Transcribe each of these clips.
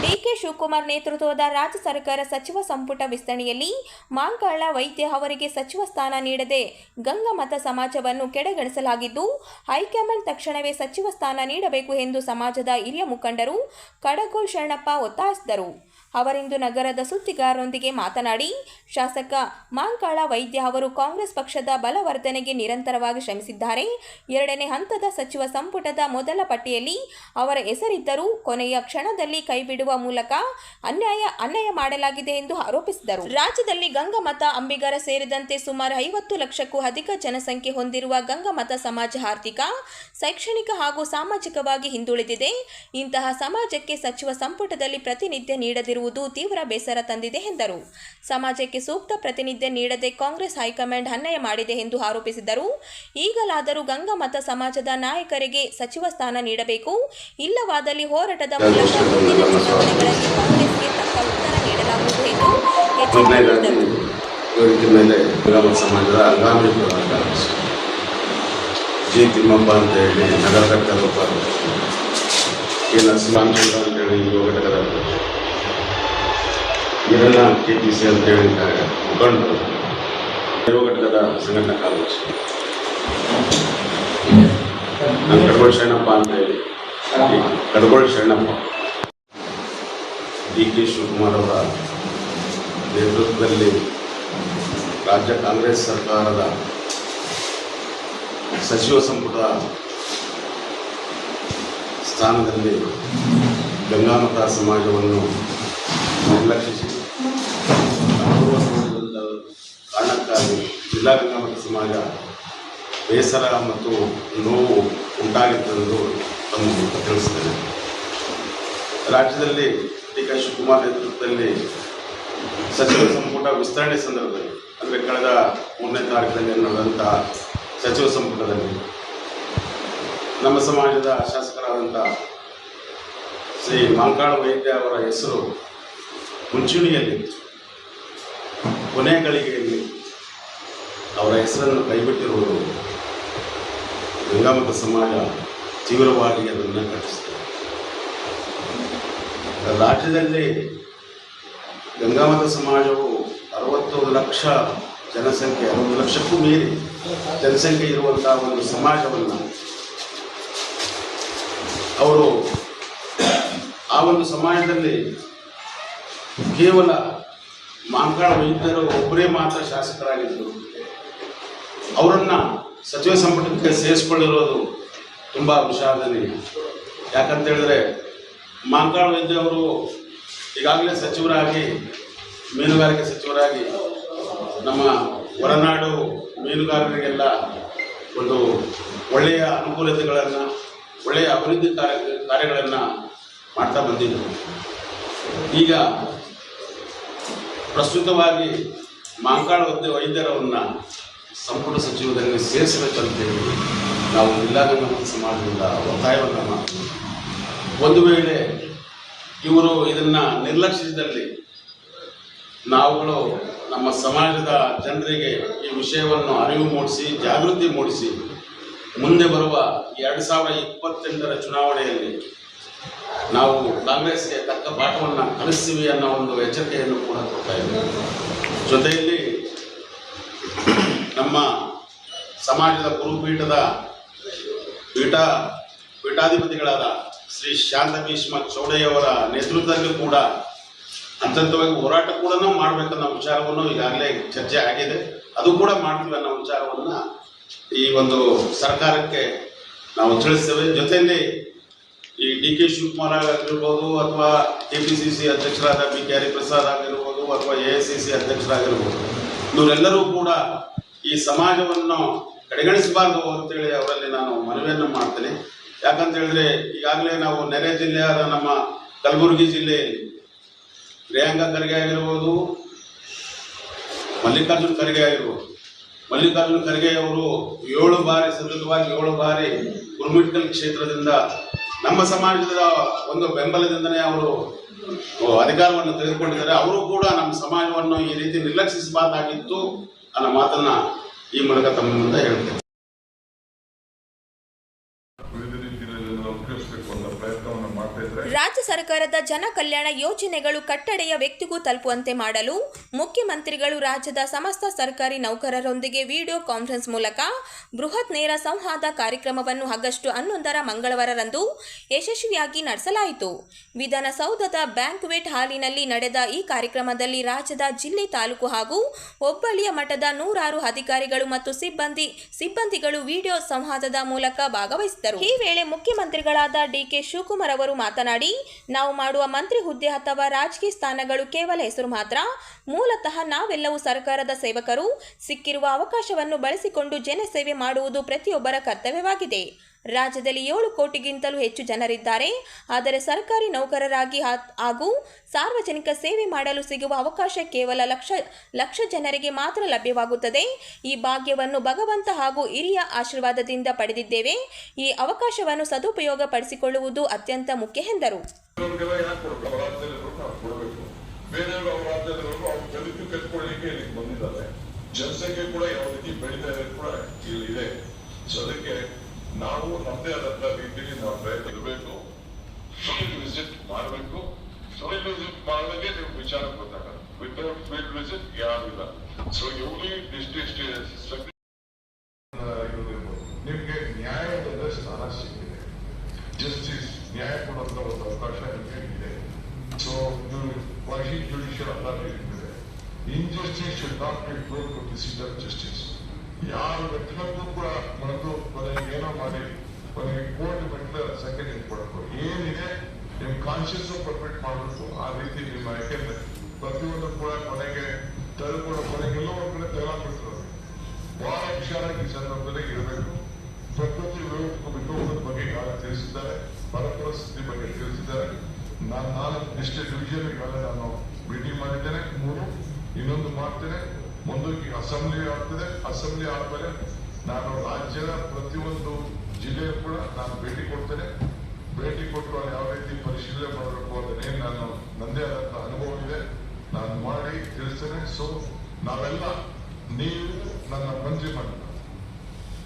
DK Shivakumar ನೇತೃತ್ವದ ರಾಜ್ಯ ಸರ್ಕಾರ ಸಚಿವ ಸಂಪುಟ ವಿಸ್ತರಣೆಯಲ್ಲಿ ಮಾಂಕಾಳ ವೈದ್ಯ ಅವರಿಗೆ ಸಚಿವ ಸ್ಥಾನ ನೀಡದೆ ಗಂಗಮತ ಸಮಾಜವನ್ನು ಕೆಡೆಗಣಿಸಲಾಗಿದ್ದು, ಹೈಕಮಾಂಡ್ ತಕ್ಷಣವೇ ಸಚಿವ ಸ್ಥಾನ ನೀಡಬೇಕು ಎಂದು ಸಮಾಜದ ಹಿರಿಯ ಮುಖಂಡರು ಕಡಗೋಳ್ ಶರಣಪ್ಪ ಒತ್ತಾಯಿಸಿದರು. ಅವರಿಂದು ನಗರದ ಸುದ್ದಿಗಾರರೊಂದಿಗೆ ಮಾತನಾಡಿ, ಶಾಸಕ ಮಾಂಕಾಳ ವೈದ್ಯ ಅವರು ಕಾಂಗ್ರೆಸ್ ಪಕ್ಷದ ಬಲವರ್ಧನೆಗೆ ನಿರಂತರವಾಗಿ ಶ್ರಮಿಸಿದ್ದಾರೆ. ಎರಡನೇ ಹಂತದ ಸಚಿವ ಸಂಪುಟದ ಮೊದಲ ಪಟ್ಟಿಯಲ್ಲಿ ಅವರ ಹೆಸರಿದ್ದರೂ ಕೊನೆಯ ಕ್ಷಣದಲ್ಲಿ ಕೈಬಿಡುವ ಮೂಲಕ ಅನ್ಯಾಯ ಮಾಡಲಾಗಿದೆ ಎಂದು ಆರೋಪಿಸಿದರು. ರಾಜ್ಯದಲ್ಲಿ ಗಂಗಮತ ಅಂಬಿಗರ ಸೇರಿದಂತೆ ಸುಮಾರು 50 ಲಕ್ಷಕ್ಕೂ ಅಧಿಕ ಜನಸಂಖ್ಯೆ ಹೊಂದಿರುವ ಗಂಗಮತ ಸಮಾಜ ಆರ್ಥಿಕ, ಶೈಕ್ಷಣಿಕ ಹಾಗೂ ಸಾಮಾಜಿಕವಾಗಿ ಹಿಂದುಳಿದಿದೆ. ಇಂತಹ ಸಮಾಜಕ್ಕೆ ಸಚಿವ ಸಂಪುಟದಲ್ಲಿ ಪ್ರಾತಿನಿಧ್ಯ ನೀಡದಿರುವುದು ತೀವ್ರ ಬೇಸರ ತಂದಿದೆ ಎಂದರು. ಸಮಾಜಕ್ಕೆ ಸೂಕ್ತ ಪ್ರಾತಿನಿಧ್ಯ ನೀಡದೆ ಕಾಂಗ್ರೆಸ್ ಹೈಕಮಾಂಡ್ ಅನ್ಯಾಯ ಮಾಡಿದೆ ಎಂದು ಆರೋಪಿಸಿದರು. ಈಗಲಾದರೂ ಗಂಗಮತ ಸಮಾಜದ ನಾಯಕರಿಗೆ ಸಚಿವ ಸ್ಥಾನ ನೀಡಬೇಕು, ಇಲ್ಲವಾದಲ್ಲಿ ಹೋರಾಟದ ಮೂಲಕ ಮುಂದಿನ ಚುನಾವಣೆಗಳಲ್ಲಿ ಕಾಂಗ್ರೆಸ್ಗೆ ತಕ್ಕ ಉತ್ತರ ನೀಡಲಾಗುವುದು ಎಂದು ಎಚ್ಚರಿಸಿದರು. ಜಿ ತಿಮ್ಮಪ್ಪ ಅಂತ ಹೇಳಿ ನಗರದ ಕೆಲವರು ಕೆ ನರಸಿಂಹಾಂಚೂರ ಅಂತೇಳಿ ಯುವ ಘಟಕದ ಈರಣ್ಣ KPC ಅಂತೇಳಿ ಮುಖಂಡರು, ಯುವ ಘಟಕದ ಸಂಘಟನಾ ಕಾರ್ಯದರ್ಶಿ ನಾನು ಕಡಗೋಳ್ ಶರಣಪ್ಪ ಅಂತ ಹೇಳಿ ಕಡಗೋಳ್ ಶರಣಪ್ಪ ಡಿಕೆ ಶಿವಕುಮಾರ್ ಅವರ ನೇತೃತ್ವದಲ್ಲಿ ರಾಜ್ಯ ಕಾಂಗ್ರೆಸ್ ಸರ್ಕಾರದ ಸಚಿವ ಸಂಪುಟ ಸ್ಥಾನದಲ್ಲಿ ಗಂಗಾಮತ ಸಮಾಜವನ್ನು ನಿರ್ಲಕ್ಷಿಸಿ ಕಾರಣಕ್ಕಾಗಿ ಜಿಲ್ಲಾ ಗಂಗಾಮತ ಸಮಾಜ ಬೇಸರ ಮತ್ತು ನೋವು ಉಂಟಾಗಿತ್ತೆಂದು ತಮಗೆ ತಿಳಿಸಿದ್ದೇನೆ. ರಾಜ್ಯದಲ್ಲಿ ಡಿಕೆ ಶಿವಕುಮಾರ್ ನೇತೃತ್ವದಲ್ಲಿ ಸಚಿವ ಸಂಪುಟ ವಿಸ್ತರಣೆ ಸಂದರ್ಭದಲ್ಲಿ ಅಂದರೆ ಕಳೆದ 3ನೇ ತಾರೀಕಿನಲ್ಲಿ ನಡೆದಂತಹ ಸಚಿವ ಸಂಪುಟದಲ್ಲಿ ನಮ್ಮ ಸಮಾಜದ ಶಾಸಕರಾದಂಥ ಶ್ರೀ ಮಾಂಕಾಳ ವೈದ್ಯ ಅವರ ಹೆಸರು ಮುಂಚೂಣಿಯಲ್ಲಿ ಕೊನೆಯ ಗಳಿಗೆಯಲ್ಲಿ ಅವರ ಹೆಸರನ್ನು ಕೈಬಿಟ್ಟಿರುವುದು ಗಂಗಾಮತ ಸಮಾಜ ತೀವ್ರವಾಗಿ ಅದನ್ನು ಖಂಡಿಸುತ್ತದೆ. ರಾಜ್ಯದಲ್ಲಿ ಗಂಗಾಮತ ಸಮಾಜವು 60 ಲಕ್ಷ ಜನಸಂಖ್ಯೆ, 60 ಲಕ್ಷಕ್ಕೂ ಮೀರಿ ಜನಸಂಖ್ಯೆ ಇರುವಂತಹ ಒಂದು ಸಮಾಜವನ್ನು ಅವರು ಆ ಒಂದು ಸಮಾಜದಲ್ಲಿ ಕೇವಲ ಮಾಂಕಾಳ ವೈದ್ಯರು ಒಬ್ಬರೇ ಮಾತ್ರ ಶಾಸಕರಾಗಿದ್ದರು. ಅವರನ್ನು ಸಚಿವ ಸಂಪುಟಕ್ಕೆ ಸೇರಿಸಿಕೊಂಡಿರೋದು ತುಂಬ ವಿಷಾದನೀಯ. ಯಾಕಂತ ಹೇಳಿದ್ರೆ ಮಾಂಕಾಳ ವೈದ್ಯ ಅವರು ಈಗಾಗಲೇ ಸಚಿವರಾಗಿ, ಮೀನುಗಾರಿಕೆ ಸಚಿವರಾಗಿ ನಮ್ಮ ಹೊರನಾಡು ಮೀನುಗಾರರಿಗೆಲ್ಲ ಒಂದು ಒಳ್ಳೆಯ ಅನುಕೂಲತೆಗಳನ್ನು, ಒಳ್ಳೆಯ ಅಭಿವೃದ್ಧಿ ಕಾರ್ಯಗಳನ್ನು ಮಾಡ್ತಾ ಬಂದಿದ್ದರು. ಈಗ ಪ್ರಸ್ತುತವಾಗಿ ಮಾಂಕಾಳ ವೈದ್ಯರವನ್ನು ಸಂಪುಟ ಸಚಿವರಲ್ಲಿ ಸೇರಿಸಬೇಕಂತೇಳಿ ನಾವು ಜಿಲ್ಲಾ ಗಂಗಾಮತ ಸಮಾಜದಿಂದ ಒತ್ತಾಯವನ್ನು ಮಾಡ್ತೀವಿ. ಒಂದು ವೇಳೆ ಇವರು ಇದನ್ನು ನಿರ್ಲಕ್ಷಿಸಿದಲ್ಲಿ ನಾವುಗಳು ನಮ್ಮ ಸಮಾಜದ ಜನರಿಗೆ ಈ ವಿಷಯವನ್ನು ಅರಿವು ಮೂಡಿಸಿ, ಜಾಗೃತಿ ಮೂಡಿಸಿ, ಮುಂದೆ ಬರುವ 2028ರ ಚುನಾವಣೆಯಲ್ಲಿ ನಾವು ಕಾಂಗ್ರೆಸ್ಗೆ ತಕ್ಕ ಪಾಠವನ್ನು ಕಲಿಸ್ತೀವಿ ಅನ್ನೋ ಒಂದು ಎಚ್ಚರಿಕೆಯನ್ನು ಕೂಡ ಕೊಡ್ತಾ ಇದ್ದೀವಿ. ಜೊತೆಯಲ್ಲಿ ನಮ್ಮ ಸಮಾಜದ ಗುರುಪೀಠದ ಪೀಠಾಧಿಪತಿಗಳಾದ ಶ್ರೀ ಶಾಂತ ಭೀಷ್ಮ ಚೌಡಯ್ಯವರ ನೇತೃತ್ವದಲ್ಲೂ ಕೂಡ ಹಂತವಾಗಿ ಹೋರಾಟ ಕೂಡ ಮಾಡಬೇಕನ್ನೋ ವಿಚಾರವನ್ನು ಈಗಾಗಲೇ ಚರ್ಚೆ ಆಗಿದೆ. ಅದು ಕೂಡ ಮಾಡ್ತೀವಿ ಅನ್ನೋ ವಿಚಾರವನ್ನು ಈ ಒಂದು ಸರ್ಕಾರಕ್ಕೆ ನಾವು ತಿಳಿಸ್ತೇವೆ. ಜೊತೆಯಲ್ಲಿ ಈ ಡಿಕೆ ಶಿವಕುಮಾರ್ ಆಗಿರ್ಬೋದು, ಅಥವಾ KPCC ಅಧ್ಯಕ್ಷರಾದ BK ಹರಿಪ್ರಸಾದ್ ಆಗಿರ್ಬೋದು, ಅಥವಾ AICC ಅಧ್ಯಕ್ಷರಾಗಿರ್ಬೋದು, ಇವರೆಲ್ಲರೂ ಕೂಡ ಈ ಸಮಾಜವನ್ನು ಕಡೆಗಣಿಸಬಾರ್ದು ಅಂತೇಳಿ ಅವರಲ್ಲಿ ನಾನು ಮನವಿಯನ್ನು ಮಾಡ್ತೇನೆ. ಯಾಕಂತ ಹೇಳಿದ್ರೆ ಈಗಾಗಲೇ ನಾವು ನೆರೆ ಜಿಲ್ಲೆಯಾದ ನಮ್ಮ ಕಲಬುರಗಿ ಜಿಲ್ಲೆಯಲ್ಲಿ ಪ್ರಿಯಾಂಕಾ ಖರ್ಗೆ ಆಗಿರ್ಬೋದು, ಮಲ್ಲಿಕಾರ್ಜುನ್ ಖರ್ಗೆ ಆಗಿರ್ಬೋದು. ಮಲ್ಲಿಕಾರ್ಜುನ್ ಖರ್ಗೆ ಅವರು 7 ಬಾರಿ ಸತತವಾಗಿ 7 ಬಾರಿ ಕುರುಮಿಟ್ಕಲ್ ಕ್ಷೇತ್ರದಿಂದ ನಮ್ಮ ಸಮಾಜದ ಒಂದು ಬೆಂಬಲದಿಂದನೇ ಅವರು ಅಧಿಕಾರವನ್ನು ತೆಗೆದುಕೊಂಡಿದ್ದಾರೆ. ಅವರು ಕೂಡ ನಮ್ಮ ಸಮಾಜವನ್ನು ಈ ರೀತಿ ನಿರ್ಲಕ್ಷಿಸಬಾರ್ದಾಗಿತ್ತು ಅನ್ನೋ ಮಾತನ್ನ ಈ ಮೂಲಕ ತಮ್ಮ ಮುಂದೆ ಹೇಳ್ತೇನೆ. ರಾಜ್ಯ ಸರ್ಕಾರದ ಜನ ಕಲ್ಯಾಣ ಯೋಜನೆಗಳು ಕಟ್ಟಡೆಯ ವ್ಯಕ್ತಿಗೂ ತಲುಪುವಂತೆ ಮಾಡಲು ಮುಖ್ಯಮಂತ್ರಿಗಳು ರಾಜ್ಯದ ಸಮಸ್ತ ಸರ್ಕಾರಿ ನೌಕರರೊಂದಿಗೆ ವಿಡಿಯೋ ಕಾನ್ಫರೆನ್ಸ್ ಮೂಲಕ ಬೃಹತ್ ನೇರ ಸಂವಾದ ಕಾರ್ಯಕ್ರಮವನ್ನು ಆಗಸ್ಟ್ 11 ಮಂಗಳವಾರರಂದು ಯಶಸ್ವಿಯಾಗಿ ನಡೆಸಲಾಯಿತು. ವಿಧಾನಸೌಧದ ಬ್ಯಾಂಕ್ವೆಟ್ ಹಾಲಿನಲ್ಲಿ ನಡೆದ ಈ ಕಾರ್ಯಕ್ರಮದಲ್ಲಿ ರಾಜ್ಯದ ಜಿಲ್ಲೆ, ತಾಲೂಕು ಹಾಗೂ ಹೋಬಳಿಯ ಮಟ್ಟದ 106 ಅಧಿಕಾರಿಗಳು ಮತ್ತು ಸಿಬ್ಬಂದಿಗಳು ವಿಡಿಯೋ ಸಂವಾದದ ಮೂಲಕ ಭಾಗವಹಿಸಿದರು. ಈ ವೇಳೆ ಮುಖ್ಯಮಂತ್ರಿಗಳಾದ ಡಿ.ಕೆ. ಶಿವಕುಮಾರ್ ಅವರು ಮಾತನಾಡಿ, ನಾವು ಮಾಡುವ ಮಂತ್ರಿ ಹುದ್ದೆ ಅಥವಾ ರಾಜಕೀಯ ಸ್ಥಾನಗಳು ಕೇವಲ ಹೆಸರು ಮಾತ್ರ. ಮೂಲತಃ ನಾವೆಲ್ಲವೂ ಸರ್ಕಾರದ ಸೇವಕರು. ಸಿಕ್ಕಿರುವ ಅವಕಾಶವನ್ನು ಬಳಸಿಕೊಂಡು ಜನಸೇವೆ ಮಾಡುವುದು ಪ್ರತಿಯೊಬ್ಬರ ಕರ್ತವ್ಯವಾಗಿದೆ. ರಾಜ್ಯದಲ್ಲಿ 7 ಕೋಟಿಗಿಂತಲೂ ಹೆಚ್ಚು ಜನರಿದ್ದಾರೆ. ಆದರೆ ಸರ್ಕಾರಿ ನೌಕರರಾಗಿ ಹಾಗೂ ಸಾರ್ವಜನಿಕ ಸೇವೆ ಮಾಡಲು ಸಿಗುವ ಅವಕಾಶ ಕೇವಲ ಲಕ್ಷ ಜನರಿಗೆ ಮಾತ್ರ ಲಭ್ಯವಾಗುತ್ತದೆ. ಈ ಭಾಗ್ಯವನ್ನು ಭಗವಂತ ಹಾಗೂ ಹಿರಿಯ ಆಶೀರ್ವಾದದಿಂದ ಪಡೆದಿದ್ದೇವೆ. ಈ ಅವಕಾಶವನ್ನು ಸದುಪಯೋಗ ಪಡಿಸಿಕೊಳ್ಳುವುದು ಅತ್ಯಂತ ಮುಖ್ಯ ಎಂದರು. ಜನಸಂಖ್ಯೆ ಕೂಡ ಯಾವ ರೀತಿ ಬೆಳೀತಾ ಇದೆ ಕೂಡ ಇದೆ. ಸೊ ಅದಕ್ಕೆ ನಾವು ನಮ್ಮದೇ ಆದಂತ ರೀತಿಯಲ್ಲಿ ನಾವು ಪ್ರಯತ್ನ ಇರಬೇಕು. ಫೀಲ್ಡ್ ವಿಸಿಟ್ ಮಾಡಬೇಕು. ಫೀಲ್ಡ್ ವಿಸಿಟ್ ಮಾಡಿದಾಗೆ ನೀವು ವಿಚಾರ ಗೊತ್ತಾಗಲ್ಲ. ವಿತೌಟ್ ಫೀಲ್ಡ್ ವಿಸಿಟ್ ಯಾರಿಲ್ಲ. ಸೊ ಇವಳಿ ಡಿಸ್ಟ್ರಿಕ್ಟ್ ನಿಮ್ಗೆ ನ್ಯಾಯದ ಸ್ಥಾನ ಸಿಕ್ಕಿದೆ. ಜಸ್ಟಿಸ್ ನ್ಯಾಯ ಕೊಡುವಂತ ಒಂದು ಅವಕಾಶ ನಿಮಗೆ ಇದೆ. ಸೊ ನೀವು ಕ್ವಾಸಿ ಜುಡಿಷಿಯಲ್ ಅಥಾರಿಟಿ ಇದೆ. Injustice should not be brought to the seat of justice. ಯಾರ ವ್ಯಕ್ತಿಗೂ ಕೂಡ ಮೊದಲು ಕೊನೆಗೆ ಏನೋ ಮಾಡಿ ಕೊನೆಗೆ ಕೋರ್ಟ್ ಮೆಟ್ಲ ಸೆಕೆಂಡ್ ಕೊಡಬೇಕು. ಏನಿದೆ ನಿಮ್ ಕಾನ್ಶಿಯಸ್ ಪರ್ಮಿಟ್ ಮಾಡಬೇಕು. ಆ ರೀತಿ ನಿಮ್ಮ ಯಾಕೆಂದ್ರೆ ಪ್ರತಿಯೊಂದು ಕೂಡ ಕೊನೆಗೆ ತಳ್ಕೊಡೋ ಕೊನೆಗೆಲ್ಲೋ ಒಂದ್ ಕಡೆ ತಗೊಳ್ಬಿಡ್ತಾರೆ. ಬಹಳ ಹುಷಾರಾಗಿ ಈ ಸಂದರ್ಭದಲ್ಲಿ ಇರಬೇಕು. ಪ್ರಕೃತಿ ವಿಕೋಪದ ಬಗ್ಗೆ ಈಗಾಗಲೇ ತಿಳಿಸಿದ್ದಾರೆ. ಬರ ಪರಿಸ್ಥಿತಿ ಬಗ್ಗೆ ತಿಳಿಸಿದ್ದಾರೆ. ನಾನು 4 ಡಿಸ್ಟ್ರಿಕ್ಟ್ ಡಿವಿಷನ್ ಈಗಾಗಲೇ ನಾನು ಮೀಟಿಂಗ್ ಮಾಡಿದ್ದೇನೆ. 3 ಇನ್ನೊಂದು ಮಾಡ್ತೇನೆ. ಮುಂದಕ್ಕೆ ಅಸೆಂಬ್ಲಿ ಆಗ್ತದೆ. ಅಸೆಂಬ್ಲಿ ಆದ್ಮೇಲೆ ನಾನು ರಾಜ್ಯದ ಪ್ರತಿಯೊಂದು ಜಿಲ್ಲೆಯೂ ಕೂಡ ನಾನು ಭೇಟಿ ಕೊಡ್ತೇನೆ. ಭೇಟಿ ಕೊಟ್ಟು ಅಲ್ಲಿ ಯಾವ ರೀತಿ ಪರಿಶೀಲನೆ ಮಾಡಬೇಕು ಅದನ್ನೇ ನಾನು ನಂದೇ ಆದಂತ ಅನುಭವ ಇದೆ. ನಾನು ಮಾಡಿ ತಿಳಿಸ್ತೇನೆ. ಸೊ ನಾವೆಲ್ಲ ನೀವು ನನ್ನ ಮಂತ್ರಿ ಮಂಡಲ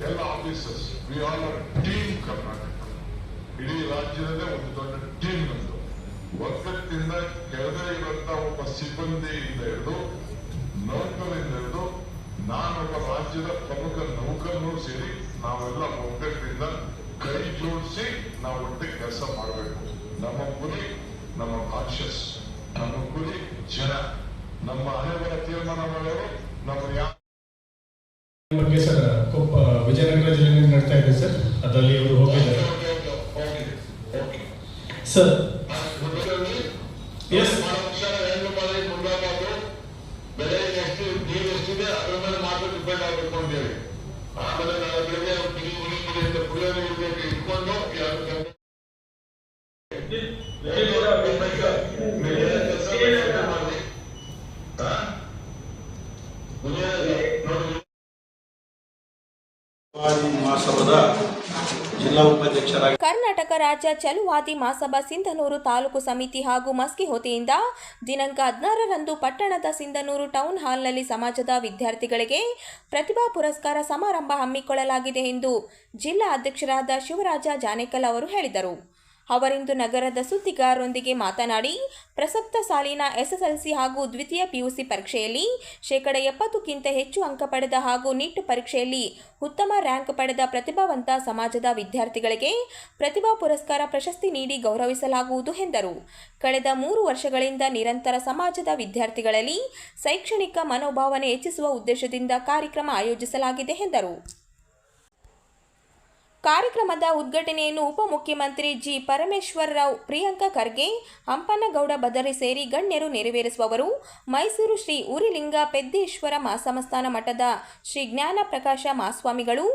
ಎಲ್ಲ officers we all are team Karnataka. ಇಡೀ ರಾಜ್ಯದಲ್ಲೇ ಒಂದು ದೊಡ್ಡ ಟೀಮ್ ನಂದು. ಒಗ್ಗಟ್ಟಿಂದ ಕೆಳಗಡೆ ಇರುವಂತ ಒಬ್ಬ ಸಿಬ್ಬಂದಿಯಿಂದ ಹಿಡಿದು ನೌಕರರಿಂದ ಹಿಡಿದು ನಾನೊಬ್ಬ ರಾಜ್ಯದ ಪ್ರಮುಖ ನೌಕರರು ಸೇರಿ ನಾವೆಲ್ಲ ಒಗ್ಗಟ್ಟಿನಿಂದ ಕೈ ಜೋಡಿಸಿ ನಾವು ಒಟ್ಟಿಗೆ ಕೆಲಸ ಮಾಡಬೇಕು. ನಮ್ಮ ಗುರಿ ನಮ್ಮ ಕಾನ್ಶಿಯಸ್, ನಮ್ಮ ಗುರಿ ಜನ. ನಮ್ಮ ಹಣೆಬರ ತೀರ್ಮಾನ ಮಾಡೋರು ನಮ್ಮ ಬಗ್ಗೆ ಸರ್ ಕೊಪ್ಪ ವಿಜಯನಗರ ಜಿಲ್ಲೆಯಲ್ಲಿ ನಡ್ತಾ ಇದೆ ಸರ್. ಅದರಲ್ಲಿ ಇವರು ಹೋಗಿದ್ದಾರೆ ಸರ್. ಎಸ್ ಬೆಲೆ ಎಷ್ಟು ನೀರು ಎಷ್ಟಿದೆ ಅದರ ಮೇಲೆ ಮಾತ್ರ ಡಿಪೆಂಡ್ ಆಗಬೇಕು ಅಂತೇಳಿ. ಆಮೇಲೆ ನಾನು ಬೆಳೆ ಕುಡಿಯೋ ನೀರು ಇಟ್ಕೊಂಡು ಮಹಾಸಭಾದ ಜಿಲ್ಲಾ ಉಪಾಧ್ಯಕ್ಷರಾಗಿ ಕರ್ನಾಟಕ ರಾಜ್ಯ ಚಲುವಾದಿ ಮಹಾಸಭಾ ಸಿಂಧನೂರು ತಾಲೂಕು ಸಮಿತಿ ಹಾಗೂ ಮಸ್ಕಿ ಹೊತೆಯಿಂದ ದಿನಾಂಕ 16ರಂದು ಪಟ್ಟಣದ ಸಿಂಧನೂರು ಟೌನ್ ಹಾಲ್ನಲ್ಲಿ ಸಮಾಜದ ವಿದ್ಯಾರ್ಥಿಗಳಿಗೆ ಪ್ರತಿಭಾ ಪುರಸ್ಕಾರ ಸಮಾರಂಭ ಹಮ್ಮಿಕೊಳ್ಳಲಾಗಿದೆ ಎಂದು ಜಿಲ್ಲಾ ಅಧ್ಯಕ್ಷರಾದ ಶಿವರಾಜ ಜಾನೇಕಲ್ ಅವರು ಹೇಳಿದರು. ಅವರಿಂದು ನಗರದ ಸುದ್ದಿಗಾರರೊಂದಿಗೆ ಮಾತನಾಡಿ, ಪ್ರಸಕ್ತ ಸಾಲಿನ SSLC ಹಾಗೂ ದ್ವಿತೀಯ PUC ಪರೀಕ್ಷೆಯಲ್ಲಿ 70%ಕ್ಕಿಂತ ಹೆಚ್ಚು ಅಂಕ ಪಡೆದ ಹಾಗೂ ನೀಟ್ ಪರೀಕ್ಷೆಯಲ್ಲಿ ಉತ್ತಮ ರ್ಯಾಂಕ್ ಪಡೆದ ಪ್ರತಿಭಾವಂತ ಸಮಾಜದ ವಿದ್ಯಾರ್ಥಿಗಳಿಗೆ ಪ್ರತಿಭಾ ಪುರಸ್ಕಾರ ಪ್ರಶಸ್ತಿ ನೀಡಿ ಗೌರವಿಸಲಾಗುವುದು ಎಂದರು. ಕಳೆದ 3 ವರ್ಷಗಳಿಂದ ನಿರಂತರ ಸಮಾಜದ ವಿದ್ಯಾರ್ಥಿಗಳಲ್ಲಿ ಶೈಕ್ಷಣಿಕ ಮನೋಭಾವನೆ ಹೆಚ್ಚಿಸುವ ಉದ್ದೇಶದಿಂದ ಕಾರ್ಯಕ್ರಮ ಆಯೋಜಿಸಲಾಗಿದೆ ಎಂದರು. ಕಾರ್ಯಕ್ರಮದ ಉದ್ಘಾಟನೆಯನ್ನು ಉಪಮುಖ್ಯಮಂತ್ರಿ ಜಿ. ಪರಮೇಶ್ವರ್ ರಾವ್, ಪ್ರಿಯಾಂಕಾ ಖರ್ಗೆ, ಹಂಪನಗೌಡ ಬದರಿ ಸೇರಿ ಗಣ್ಯರು ನೆರವೇರಿಸುವವರು. ಮೈಸೂರು ಶ್ರೀ ಉರಿಲಿಂಗ ಪೆದ್ದೇಶ್ವರ ಮಹಾಸಂಸ್ಥಾನ ಮಠದ ಶ್ರೀ ಜ್ಞಾನ ಪ್ರಕಾಶ ಮಹಾಸ್ವಾಮಿಗಳು,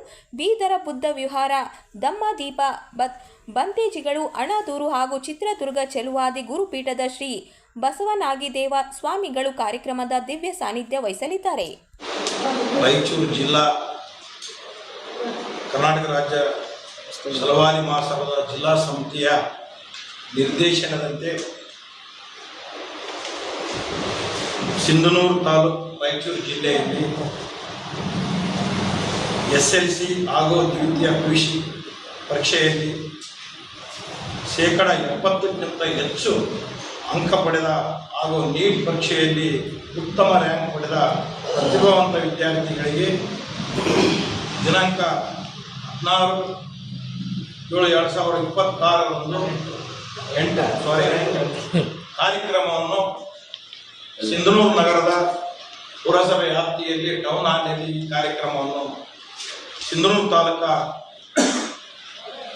ಬೀದರ ಬುದ್ಧ ವಿಹಾರ ದಮ್ಮದೀಪ ಬಂತೇಜಿಗಳು, ಅಣದೂರು ಹಾಗೂ ಚಿತ್ರದುರ್ಗ ಚೆಲುವಾದಿ ಗುರುಪೀಠದ ಶ್ರೀ ಬಸವನಾಗಿದೇವ ಸ್ವಾಮಿಗಳು ಕಾರ್ಯಕ್ರಮದ ದಿವ್ಯ ಸಾನ್ನಿಧ್ಯ ವಹಿಸಲಿದ್ದಾರೆ. ರಾಯಚೂರು ಜಿಲ್ಲಾ ಕರ್ನಾಟಕ ರಾಜ್ಯ ಚಲುವಾದಿ ಮಹಾಸಭಾದ ಜಿಲ್ಲಾ ಸಮಿತಿಯ ನಿರ್ದೇಶನದಂತೆ ಸಿಂಧನೂರು ತಾಲೂಕು ರಾಯಚೂರು ಜಿಲ್ಲೆಯಲ್ಲಿ SLC ಹಾಗೂ ದ್ವಿತೀಯ PUC ಪರೀಕ್ಷೆಯಲ್ಲಿ 70% ಹೆಚ್ಚು ಅಂಕ ಪಡೆದ ಹಾಗೂ ನೀಟ್ ಪರೀಕ್ಷೆಯಲ್ಲಿ ಉತ್ತಮ ರ್ಯಾಂಕ್ ಪಡೆದ ಪ್ರತಿಭಾವಂತ ವಿದ್ಯಾರ್ಥಿಗಳಿಗೆ ದಿನಾಂಕ 16/7/2026ರಂದು ಕಾರ್ಯಕ್ರಮವನ್ನು ಸಿಂಧನೂರು ನಗರದ ಪುರಸಭೆ ವ್ಯಾಪ್ತಿಯಲ್ಲಿ ಟೌನ್ ಹಾಲ್ನಲ್ಲಿ ಈ ಕಾರ್ಯಕ್ರಮವನ್ನು ಸಿಂಧನೂರು ತಾಲೂಕಾ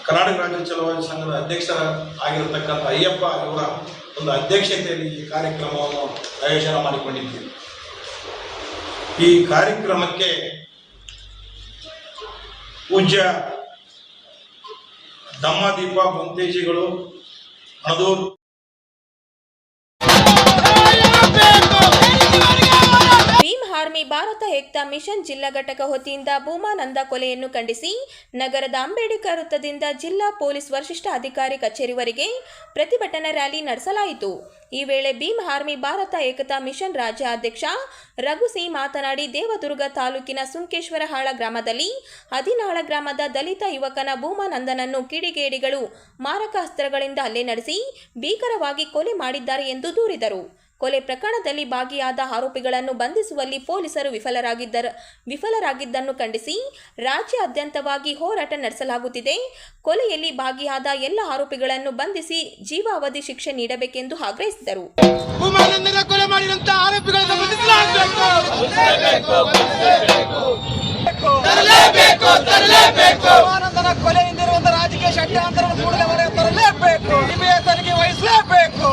ಕರ್ನಾಟಕ ರಾಜ್ಯ ಚಲವಾದಿ ಸಂಘದ ಅಧ್ಯಕ್ಷರ ಆಗಿರತಕ್ಕಂಥ ಅಯ್ಯಪ್ಪ ಇವರ ಒಂದು ಅಧ್ಯಕ್ಷತೆಯಲ್ಲಿ ಈ ಕಾರ್ಯಕ್ರಮವನ್ನು ಆಯೋಜನೆ ಮಾಡಿಕೊಂಡಿದ್ದೀವಿ. ಈ ಕಾರ್ಯಕ್ರಮಕ್ಕೆ ಪೂಜ್ಯ ದಮ್ಮದೀಪ ಬಂತೇಜಿಗಳು ಅಣದೂರು ಭೀಮ್ ಆರ್ಮಿ ಭಾರತ ಏಕ್ತಾ ಮಿಷನ್ ಜಿಲ್ಲಾ ಘಟಕ ವತಿಯಿಂದ ಭೂಮಾನಂದ ಕೊಲೆಯನ್ನು ಖಂಡಿಸಿ ನಗರದ ಅಂಬೇಡ್ಕರ್ ವೃತ್ತದಿಂದ ಜಿಲ್ಲಾ ಪೊಲೀಸ್ ವರಿಷ್ಠ ಅಧಿಕಾರಿ ಕಚೇರಿವರೆಗೆ ಪ್ರತಿಭಟನಾ ರ್ಯಾಲಿ ನಡೆಸಲಾಯಿತು. ಈ ವೇಳೆ ಭೀಮ್ ಆರ್ಮಿ ಭಾರತ ಏಕತಾ ಮಿಷನ್ ರಾಜ್ಯ ಅಧ್ಯಕ್ಷ ರಘು ಸಿ ಮಾತನಾಡಿ, ದೇವದುರ್ಗ ತಾಲೂಕಿನ ಸುಂಕೇಶ್ವರಹಾಳ ಗ್ರಾಮದಲ್ಲಿ ಹದಿನಾಳ ಗ್ರಾಮದ ದಲಿತ ಯುವಕನ ಭೂಮಾನಂದನನ್ನು ಕಿಡಿಗೇಡಿಗಳು ಮಾರಕ ಅಸ್ತ್ರಗಳಿಂದ ಹಲ್ಲೆ ನಡೆಸಿ ಭೀಕರವಾಗಿ ಕೊಲೆ ಮಾಡಿದ್ದಾರೆ ಎಂದು ದೂರಿದರು. ಕೊಲೆ ಪ್ರಕರಣದಲ್ಲಿ ಭಾಗಿಯಾದ ಆರೋಪಿಗಳನ್ನು ಬಂಧಿಸುವಲ್ಲಿ ಪೊಲೀಸರು ವಿಫಲರಾಗಿದ್ದನ್ನು ಖಂಡಿಸಿ ರಾಜ್ಯಾದ್ಯಂತವಾಗಿ ಹೋರಾಟ ನಡೆಸಲಾಗುತ್ತಿದೆ. ಕೊಲೆಯಲ್ಲಿ ಭಾಗಿಯಾದ ಎಲ್ಲ ಆರೋಪಿಗಳನ್ನು ಬಂಧಿಸಿ ಜೀವಾವಧಿ ಶಿಕ್ಷೆ ನೀಡಬೇಕೆಂದು ಆಗ್ರಹಿಸಿದರು. ಕೊಲೆ ಮಾಡಿದಂತ ಆರೋಪಿಗಳನ್ನು ಬಂಧಿಸಲಾಗಬೇಕು. ಭೂಮಾನಂದನ ಕೊಲೆ ಹಿಂದಿರುವಂತ ರಾಜಕೀಯ ಷಡ್ಯಂತ್ರವನ್ನು ಕೂಡಲೇ ತರಲೇಬೇಕು. ಸಿಬಿಐ ತನಿಖೆ ವಹಿಸಲೇಬೇಕು.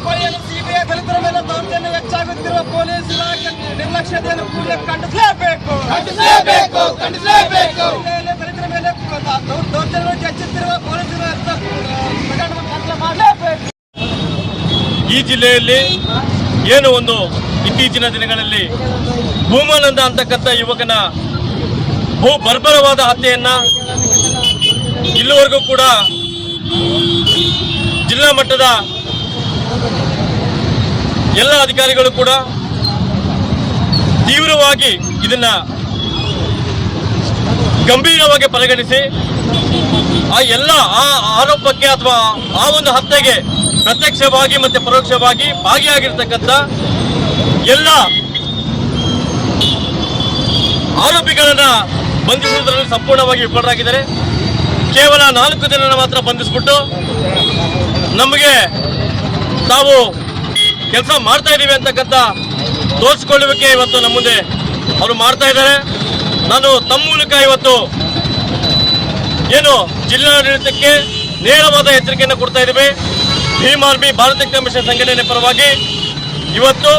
ಕೊಲೆಯಲ್ಲಿ ಸಿಬಿಐ ದಲಿತರ ಮೇಲೆ ದೌರ್ಜನ್ಯ ಹೆಚ್ಚಾಗುತ್ತಿರುವ ಪೊಲೀಸ್ ಇಲಾಖೆ ನಿರ್ಲಕ್ಷ್ಯತೆಯನ್ನು ಕೂಡಲೇ ಖಂಡಿಸಲೇಬೇಕು. ದಲಿತರ ಮೇಲೆ ದೌರ್ಜನ್ಯ ಹೆಚ್ಚುತ್ತಿರುವ ಪೊಲೀಸ್ ಪ್ರಕರಣವನ್ನು ಮಾಡಲೇಬೇಕು. ಈ ಜಿಲ್ಲೆಯಲ್ಲಿ ಏನು ಒಂದು ಇತ್ತೀಚಿನ ದಿನಗಳಲ್ಲಿ ಭೂಮಾನಂದ ಅಂತಕ್ಕಂಥ ಯುವಕನ ಬರ್ಬರವಾದ ಹತ್ಯೆಯನ್ನ ಇಲ್ಲಿವರೆಗೂ ಕೂಡ ಜಿಲ್ಲಾ ಮಟ್ಟದ ಎಲ್ಲ ಅಧಿಕಾರಿಗಳು ಕೂಡ ತೀವ್ರವಾಗಿ ಇದನ್ನ ಗಂಭೀರವಾಗಿ ಪರಿಗಣಿಸಿ ಆ ಎಲ್ಲ ಆರೋಪಕ್ಕೆ ಅಥವಾ ಆ ಒಂದು ಹತ್ಯೆಗೆ ಪ್ರತ್ಯಕ್ಷವಾಗಿ ಮತ್ತೆ ಪರೋಕ್ಷವಾಗಿ ಭಾಗಿಯಾಗಿರ್ತಕ್ಕಂಥ ಎಲ್ಲ ಆರೋಪಿಗಳನ್ನ ಬಂಧಿಸುವುದರಲ್ಲಿ ಸಂಪೂರ್ಣವಾಗಿ ವಿಫಲರಾಗಿದ್ದಾರೆ. ಕೇವಲ 4 ಜನರನ್ನು ಮಾತ್ರ ಬಂಧಿಸ್ಬಿಟ್ಟು ನಮಗೆ ತಾವು ಕೆಲಸ ಮಾಡ್ತಾ ಇದ್ದೀವಿ ಅಂತಕ್ಕಂಥ ತೋರಿಸಿಕೊಳ್ಳುವಿಕೆ ಇವತ್ತು ನಮ್ಮ ಮುಂದೆ ಅವರು ಮಾಡ್ತಾ ಇದ್ದಾರೆ. ನಾನು ತಮ್ಮ ಮೂಲಕ ಇವತ್ತು ಏನು ಜಿಲ್ಲಾಡಳಿತಕ್ಕೆ ನೇರವಾದ ಎಚ್ಚರಿಕೆಯನ್ನು ಕೊಡ್ತಾ ಇದ್ದೀವಿ. ಭೀಮ್ ಆರ್ಮಿ ಭಾರತ ಏಕತಾ ಮಿಷನ್ ಸಂಘಟನೆ ಪರವಾಗಿ ಇವತ್ತು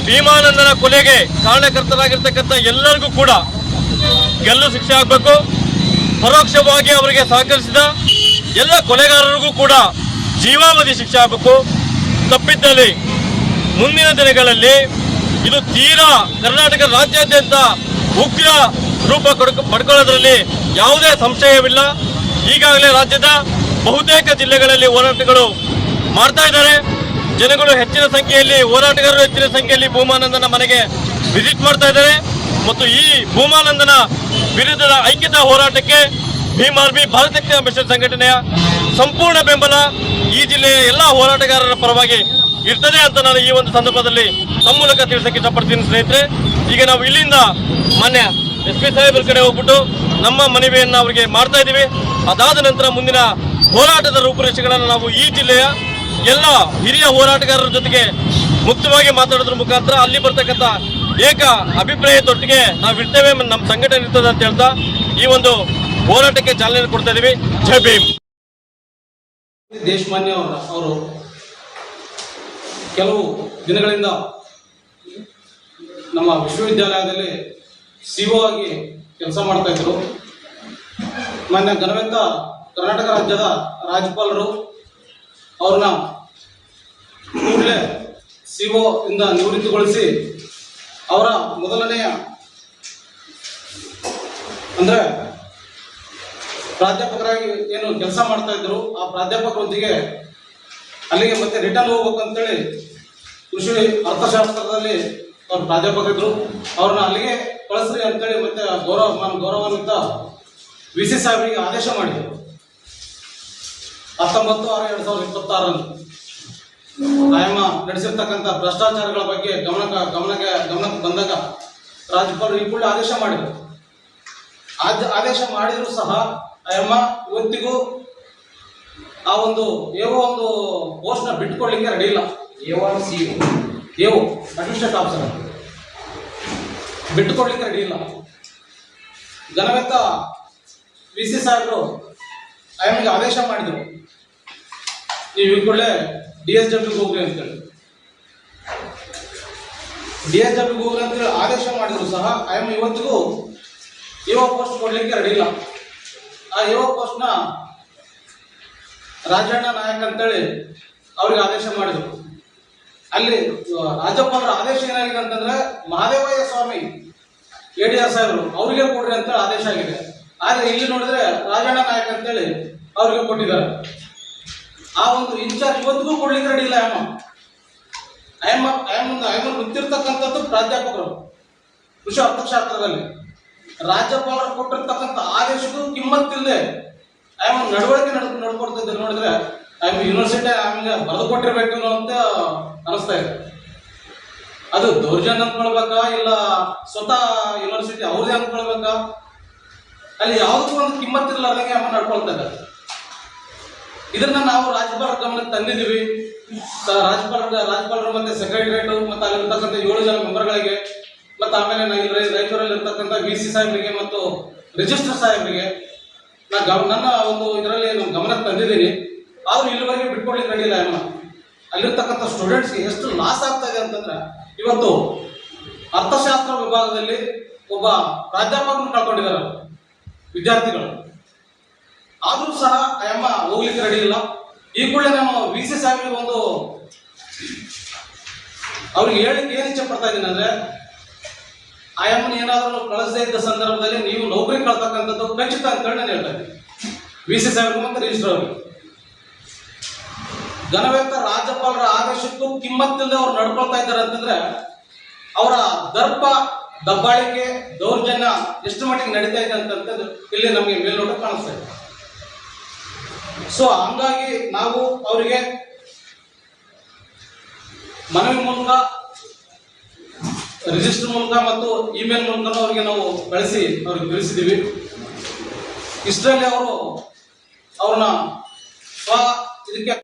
ಭೀಮಾನಂದನ ಕೊಲೆಗೆ ಕಾರಣಕರ್ತರಾಗಿರ್ತಕ್ಕಂಥ ಎಲ್ಲರಿಗೂ ಕೂಡ ಗೆಲ್ಲು ಶಿಕ್ಷೆ ಆಗಬೇಕು. ಪರೋಕ್ಷವಾಗಿ ಅವರಿಗೆ ಸಹಕರಿಸಿದ ಎಲ್ಲ ಕೊಲೆಗಾರರಿಗೂ ಕೂಡ ಜೀವಾವಧಿ ಶಿಕ್ಷೆ ಆಗಬೇಕು. ತಪ್ಪಿದ್ದಲ್ಲಿ ಮುಂದಿನ ದಿನಗಳಲ್ಲಿ ಇದು ತೀರಾ ಕರ್ನಾಟಕ ರಾಜ್ಯಾದ್ಯಂತ ಉಗ್ರ ರೂಪ ಪಡ್ಕೊಳ್ಳೋದ್ರಲ್ಲಿ ಯಾವುದೇ ಸಂಶಯವಿಲ್ಲ. ಈಗಾಗಲೇ ರಾಜ್ಯದ ಬಹುತೇಕ ಜಿಲ್ಲೆಗಳಲ್ಲಿ ಹೋರಾಟಗಳು ಮಾಡ್ತಾ ಇದ್ದಾರೆ. ಜನಗಳು ಹೆಚ್ಚಿನ ಸಂಖ್ಯೆಯಲ್ಲಿ, ಹೋರಾಟಗಾರರು ಹೆಚ್ಚಿನ ಸಂಖ್ಯೆಯಲ್ಲಿ ಭೂಮಾನಂದನ ಮನೆಗೆ ವಿಸಿಟ್ ಮಾಡ್ತಾ ಇದ್ದಾರೆ ಮತ್ತು ಈ ಭೂಮಾನಂದನ ವಿರುದ್ಧದ ಐಕ್ಯತಾ ಹೋರಾಟಕ್ಕೆ ಭೀಮ್ ಆರ್ಮಿ ಭಾರತ ಏಕತಾ ಮಿಷನ್ ಸಂಘಟನೆಯ ಸಂಪೂರ್ಣ ಬೆಂಬಲ ಈ ಜಿಲ್ಲೆಯ ಎಲ್ಲ ಹೋರಾಟಗಾರರ ಪರವಾಗಿ ಇರ್ತದೆ ಅಂತ ನಾನು ಈ ಒಂದು ಸಂದರ್ಭದಲ್ಲಿ ತಮ್ಮ ಮೂಲಕ ತಿಳಿಸಕ್ಕೆ ಇಷ್ಟಪಡ್ತೀನಿ. ಸ್ನೇಹಿತರೆ, ಈಗ ನಾವು ಇಲ್ಲಿಂದ ಮಾನ್ಯ SP ಸಾಹೇಬರ ಕಡೆ ಹೋಗ್ಬಿಟ್ಟು ನಮ್ಮ ಮನವಿಯನ್ನು ಅವರಿಗೆ ಮಾಡ್ತಾ ಇದ್ದೀವಿ. ಅದಾದ ನಂತರ ಮುಂದಿನ ಹೋರಾಟದ ರೂಪುರೇಷೆಗಳನ್ನು ನಾವು ಈ ಜಿಲ್ಲೆಯ ಎಲ್ಲ ಹಿರಿಯ ಹೋರಾಟಗಾರರ ಜೊತೆಗೆ ಮುಕ್ತವಾಗಿ ಮಾತಾಡೋದ್ರ ಮುಖಾಂತರ ಅಲ್ಲಿ ಬರ್ತಕ್ಕಂಥ ಏಕ ಅಭಿಪ್ರಾಯದೊಟ್ಟಿಗೆ ನಾವು ಇರ್ತೇವೆ, ನಮ್ಮ ಸಂಘಟನೆ ಇರ್ತದೆ ಅಂತ ಹೇಳ್ತಾ ಈ ಒಂದು ಹೋರಾಟಕ್ಕೆ ಚಾಲನೆ ಕೊಡ್ತಾ ಇದ್ದೀವಿ. ಜೈ ಭೀಮ್. ದೇಶಮಾನ್ಯ ಅವರು ಕೆಲವು ದಿನಗಳಿಂದ ನಮ್ಮ ವಿಶ್ವವಿದ್ಯಾಲಯದಲ್ಲಿ CO ಆಗಿ ಕೆಲಸ ಮಾಡ್ತಾ ಇದ್ರು. ಮಾನ್ಯ ಘನವೆತ್ತ ಕರ್ನಾಟಕ ರಾಜ್ಯದ ರಾಜ್ಯಪಾಲರು ಅವ್ರನ್ನ ಕೂಡಲೇ CO ಇಂದ ನಿವೃತ್ತಿಗೊಳಿಸಿ ಅವರ ಮೊದಲನೆಯ ಅಂದ್ರೆ ಪ್ರಾಧ್ಯಾಪಕರಾಗಿ ಏನು ಕೆಲಸ ಮಾಡ್ತಾ ಇದ್ರು ಆ ಪ್ರಾಧ್ಯಾಪಕರೊಂದಿಗೆ ಅಲ್ಲಿಗೆ ಮತ್ತೆ ರಿಟರ್ನ್ ಹೋಗ್ಬೇಕು ಅಂತೇಳಿ ಕೃಷಿ ಅರ್ಥಶಾಸ್ತ್ರದಲ್ಲಿ ಅವ್ರು ಪ್ರಾಧ್ಯಾಪಕರಿದ್ರು. ಅವ್ರನ್ನ ಅಲ್ಲಿಗೆ ಕಳಿಸ್ರಿ ಅಂತೇಳಿ ಮತ್ತೆ ಗೌರವಾನ್ವಿತ VC ಸಾಹೇಬರಿಗೆ ಆದೇಶ ಮಾಡಿದರು. 19/6/2026 ಆಯಮ್ಮ ನಡೆಸಿರ್ತಕ್ಕಂಥ ಭ್ರಷ್ಟಾಚಾರಗಳ ಬಗ್ಗೆ ಗಮನಕ್ಕೆ ಬಂದಾಗ ರಾಜ್ಯಪಾಲರು ಈ ಕೂಡಲೇ ಆದೇಶ ಮಾಡಿದರು. ಆದೇಶ ಮಾಡಿದ್ರು ಸಹ ಆಯಮ್ಮ ಇವತ್ತಿಗೂ ಆ ಒಂದು ಪೋಸ್ಟ್ ನ ಬಿಟ್ಕೊಳ್ಳಿಕ್ಕೆ ರೆಡಿ ಇಲ್ಲ. ಅಡ್ಮಿನಿಸ್ಟ್ರೇಟಿವ್ ಆಫೀಸರ್ ಬಿಟ್ಟುಕೊಡ್ಲಿಕ್ಕೆ ರೆಡಿ ಇಲ್ಲ. ಘನವೆತ್ತ VC ಸಾಹೇಬರು ಆಯಮ್ಮಗೆ ಆದೇಶ ಮಾಡಿದ್ರು, ನೀವು ಈ ಕೂಡಲೇ DSW ಹೋಗ್ರಿ ಅಂತೇಳಿ. DSW ಹೋಗ್ರಿ ಅಂತೇಳಿ ಆದೇಶ ಮಾಡಿದ್ರು ಸಹ ಆಯಮ್ಮ ಇವತ್ತಿಗೂ ಪೋಸ್ಟ್ ಕೊಡ್ಲಿಕ್ಕೆ ರೆಡಿ ಇಲ್ಲ. ಆ ಪೋಸ್ಟ್ ನ ರಾಜಣ್ಣ ನಾಯಕ್ ಅಂತೇಳಿ ಅವ್ರಿಗೆ ಆದೇಶ ಮಾಡಿದ್ರು. ಅಲ್ಲಿ ರಾಜ್ಯಪಾಲರ ಆದೇಶ ಏನಾಗಿದೆ ಅಂತಂದ್ರೆ ಮಹಾದೇವಯ್ಯ ಸ್ವಾಮಿ ADR ಸಾಹೇಬರು ಅವ್ರಿಗೆ ಕೊಡ್ರಿ ಅಂತ ಆದೇಶ ಆಗಿದೆ. ಆದ್ರೆ ಇಲ್ಲಿ ನೋಡಿದ್ರೆ ರಾಜಣ್ಣ ನಾಯಕ್ ಅಂತೇಳಿ ಅವ್ರಿಗೆ ಕೊಟ್ಟಿದ್ದಾರೆ. ಆ ಒಂದು ಇನ್ಚಾರ್ಜ್ ಇವತ್ತಿಗೂ ಕೊಡ್ಲಿಕ್ಕೆ ರೆಡಿ ಇಲ್ಲ. ಆಯಮ್ಮ ಗೊತ್ತಿರ್ತಕ್ಕಂಥದ್ದು ಪ್ರಾಧ್ಯಾಪಕರು ಕೃಷಿ ಅರ್ಥಶಾಸ್ತ್ರದಲ್ಲಿ ರಾಜ್ಯಪಾಲರು ಕೊಟ್ಟಿರ್ತಕ್ಕಂಥ ಆದೇಶಕ್ಕೂ ಕಿಮ್ಮತ್ತಿಲ್ಲದೆ ಆಯಮ್ಮ ನಡವಳಿಕೆ ನಡ್ಕೊಡ್ತಿದ್ದೆ ನೋಡಿದ್ರೆ ಆಯಮ್ಮ ಯೂನಿವರ್ಸಿಟಿ ಆಮೇಲೆ ಬರೆದು ಕೊಟ್ಟಿರ್ಬೇಕು ಅಂತ ಅನಿಸ್ತಾ ಇದೆ. ಅದು ದೌರ್ಜನ್ಯ ಅಂದ್ಕೊಳ್ಬೇಕಾ ಇಲ್ಲ ಸ್ವತಃ ಯೂನಿವರ್ಸಿಟಿ ಅವ್ರದೇ ಅಂದ್ಕೊಳ್ಬೇಕಾ, ಅಲ್ಲಿ ಯಾವುದಕ್ಕೂ ಒಂದು ಕಿಮ್ಮತ್ತಿರಲಾರ್ದಂಗೆ ಆಯಮ್ಮ ನಡ್ಕೊಳ್ತಾ ಇದ್ದಾರೆ. ಇದನ್ನ ನಾವು ರಾಜ್ಯಪಾಲರ ಗಮನಕ್ಕೆ ತಂದಿದ್ದೀವಿ. ರಾಜ್ಯಪಾಲರು ಮತ್ತೆ ಸೆಕ್ರೆಟರಿಯೇಟ್ ಮತ್ತೆ ಅಲ್ಲಿರ್ತಕ್ಕಂಥ 7 ಜನ ಮೆಂಬರ್ಗಳಿಗೆ ಮತ್ತೆ ಆಮೇಲೆ ರಾಯಚೂರಲ್ಲಿ ಇರ್ತಕ್ಕಂಥ VC ಸಾಹೇಬರಿಗೆ ಮತ್ತು ರಿಜಿಸ್ಟರ್ ಸಾಹೇಬರಿಗೆ ನನ್ನ ಒಂದು ಇದರಲ್ಲಿ ಗಮನಕ್ಕೆ ತಂದಿದ್ದೀನಿ. ಆದ್ರೂ ಇಲ್ಲಿವರೆಗೆ ಬಿಟ್ಕೊಡ್ಲಿಕ್ಕೆ ರೆಡಿ ಇಲ್ಲ. ಅಲ್ಲಿರ್ತಕ್ಕಂಥ ಸ್ಟೂಡೆಂಟ್ಸ್ಗೆ ಎಷ್ಟು ಲಾಸ್ ಆಗ್ತಾ ಇದೆ ಅಂತಂದ್ರೆ ಇವತ್ತು ಅರ್ಥಶಾಸ್ತ್ರ ವಿಭಾಗದಲ್ಲಿ ಒಬ್ಬ ಪ್ರಾಧ್ಯಾಪಕರನ್ನು ಕಳ್ಕೊಂಡಿದ್ದಾರೆ ವಿದ್ಯಾರ್ಥಿಗಳು. ಆದ್ರೂ ಸಹ ಆಯಮ್ಮ ಹೋಗ್ಲಿಕ್ಕೆ ರೆಡಿ ಇಲ್ಲ. ಈ ಕೂಡಲೇ ನಾನು VC ಸಾಹೇಬರಿಗೆ ಅವ್ರಿಗೆ ಹೇಳಿಕ್ಕೆ ಏನ್ ಇಚ್ಛೆ ಪಡ್ತಾ ಇದ್ದೀನಿ ಅಂದ್ರೆ, ಆಯಮ್ಮನ ಏನಾದರೂ ಕಳಿಸದೇ ಇದ್ದ ಸಂದರ್ಭದಲ್ಲಿ ನೀವು ನೌಕರಿ ಕಳ್ತಕ್ಕಂಥದ್ದು ಖಚಿತ ಅಂತೇಳಿ ನಾನು ಹೇಳ್ತಾ ಇದ್ದೀನಿ VC ಸಾಹೇಬರಿಗೆ ಮತ್ತು ರಿಜಿಸ್ಟರ್ ಅವರಿಗೆ. ಘನವೆತ್ತ ರಾಜ್ಯಪಾಲರ ಆದೇಶಕ್ಕೂ ಕಿಮ್ಮತ್ತಿಲ್ಲದೆ ಅವ್ರು ನಡ್ಕೊಳ್ತಾ ಇದ್ದಾರೆ ಅಂತಂದ್ರೆ ಅವರ ದರ್ಪ ದಬ್ಬಾಳಿಕೆ ದೌರ್ಜನ್ಯ ಎಷ್ಟು ಮಟ್ಟಿಗೆ ನಡೀತಾ ಇದೆ ಅಂತಂದ್ರೆ ಇಲ್ಲಿ ನಮಗೆ ಮೇಲ್ನೋಟ ಕಾಣಿಸ್ತಾ ಇದೆ. ಸೊ ಹಂಗಾಗಿ ನಾವು ಅವರಿಗೆ ಮನವಿ ಮೂಲಕ ರಿಜಿಸ್ಟರ್ ಮೂಲಕ ಮತ್ತು ಇಮೇಲ್ ಮೂಲಕ ಅವರಿಗೆ ನಾವು ಕಳಿಸಿ ಅವ್ರಿಗೆ ತಿಳಿಸಿದ್ದೀವಿ. ಇಷ್ಟರಲ್ಲಿ ಅವ್ರನ್ನ ಇದಕ್ಕೆ